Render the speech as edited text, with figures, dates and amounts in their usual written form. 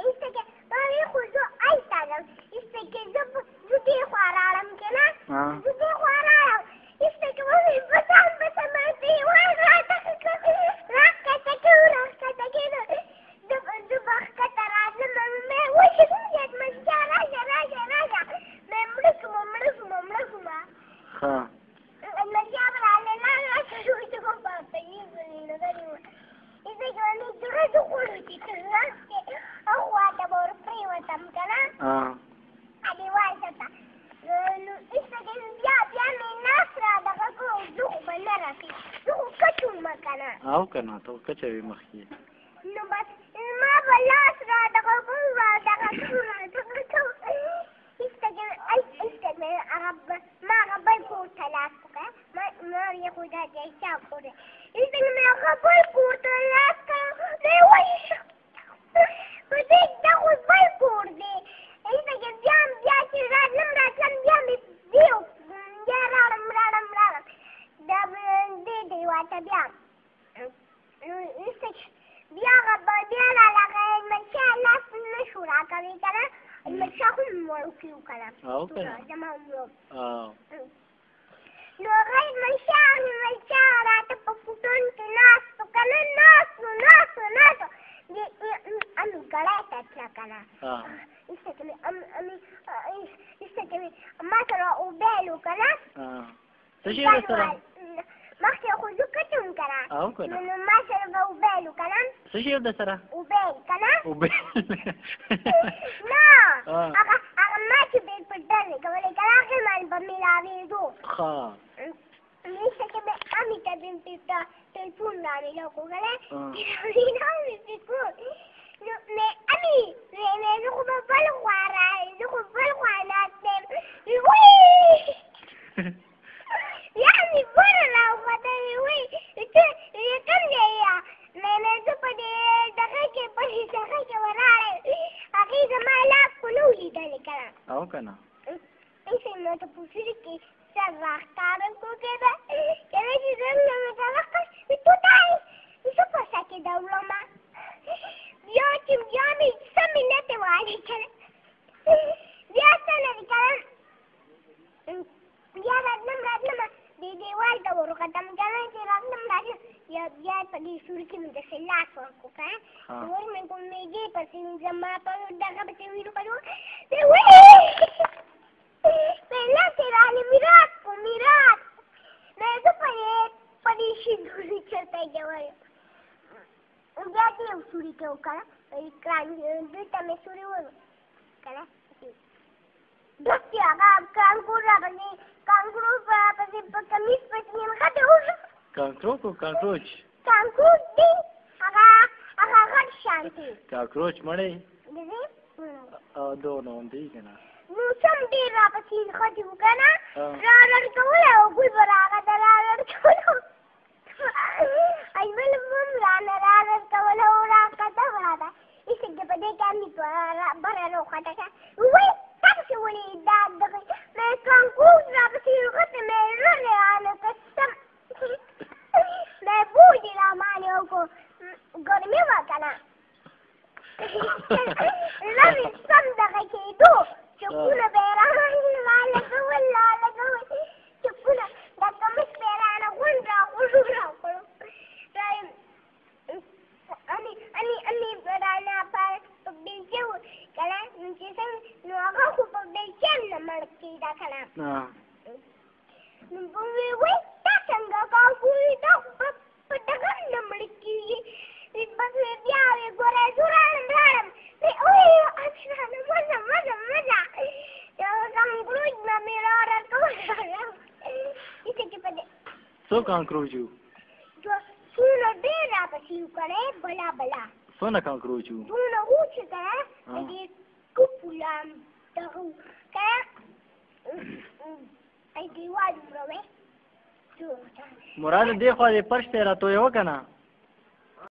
ایسته کې باندې خو زه ایسته یم ایسته کې زه دې خوا راړم که نه زه دې خوا راړم ایسته کې به مې په ځان پسې مې دیوال راته راښکته کړو راښکته کېده زه به ښکته راتلم مې وشد منشا راشه راشه راشه مې مړه شومه مړه شومه مړه شومه منشا به راله راشه شو خو په پېږي نظر یې ایسته کې به مې زړه د خوړو چې تر راښکې اخواته به ورپرېوتم که نه دیوال ته نو ایسته کې بیا مې ناست را دغه کړو زه خو به نه رسېږم زه خو کچ وم که نه او که نه ته کچه وې مخکې نو بس ما به لاس را دغه کړو را دغه کړو را دغه کړو ایسته کې مې ما هغه بل کور ته لاس وکړه ما یې خو دا جایسا کور دی ایسته کې مې هغه بل کور ته لاس کړو دی وایي په دې دا خو بل کور دی ایسته کې بیا چې راتلم بیا مې بیا راړم دا دې دیوال ته بیا ایسته کې بیا بیا رالغه منشا لاس نه شو راکوي که نه منشا خو مې وړوکی و که نه زما وړو نو هغه منشا راته په فوټون کې ناست و که نه ناست و امي ګړی ته تله که نه ایسته کې مې ما سره اوبیل و که نه څه شی درسره مخکې خو زه کټ وم که نه نو ما سره به اوبیل و که نه څه شی درسره اوبیل که نه اوبیل نه هغه ما چې بیل په ډلې کولې که نه هغې باندې به میلاوېدو ایسته کې مې امي ته ټلیفون رامیلاو کړو که نه نو مې امي زه خو به بل خوا ناست یم بیا مې بره راوختلې وایي ته کوم ځای یې مې زه په دې دغه کې په دې څخه کې ولاړ یم هغې زما لاس خو نه و لیدلی که نه او که نه ایسه مې ورته پوښتنې کې سر راښکاره کړو کېده کله چې زه مې ورته وکړ تو ته زه په څه کې دوړمه بیا مې سمې نتې والې که نه بیا څه نه دي که نه بیا راتلم دې دیوال ته ورختم که نه چې راتلم بیا په دې سور کې مې داسې لاس ورکړو که نه ور مې په میجې پسې زما په دغه پسې ویلو کړو مې لاس یې رالې میراث مې زه په دې شي دورې چېرته جوړ بیا دې یو سوري کې وکړه دوی ته مې سوري وویل که نه داسې هغه کانکور راپسې په کمیس پسې نښتې وشو کانکروچ کانکروچ دی هغه غټ شانتې کاکروچ مړی دونه غوندې که نه نو سم ډېر راپسې نښتې وو که نه راړړ کولی هغوی به راغته راړړ کولی ایول هم رانه راړړ کوله او راښکته به راته ایسته کې په دې کې مې بره راوښته کړه وایي تاسې ولې دا دغه مې کانکروچ راپسې نښتې مې لرې رانه کړه مې بوجې رامانې وکړو ګرمي وه که نه لرې سم دغه کېدو چپونه به یې رالګول چپونه د کمیس به یې رانه غونډ راکړو امي رانه په بېلچه و که نه چې څنګه نو هغه خو په بېلچه هم نه مړ کېده که نه نو وایي دا څنګه کاکوي دا خو په دغه هم نه مړ کېږي بس بیا وایي ګوره زه راړم وایي اشرانه مزه کانکروچ به مې راړه کوله ایسته کې په دې څو کانکروچ وو څونه ډېر راپسې وو که نه بلا څونه کانکروچ وو دونه وو چې که نه د دې کوپوله دغه وو که نه دیوال دومره وی مراد دې خوا دې فرش ته یې راتویوه که نه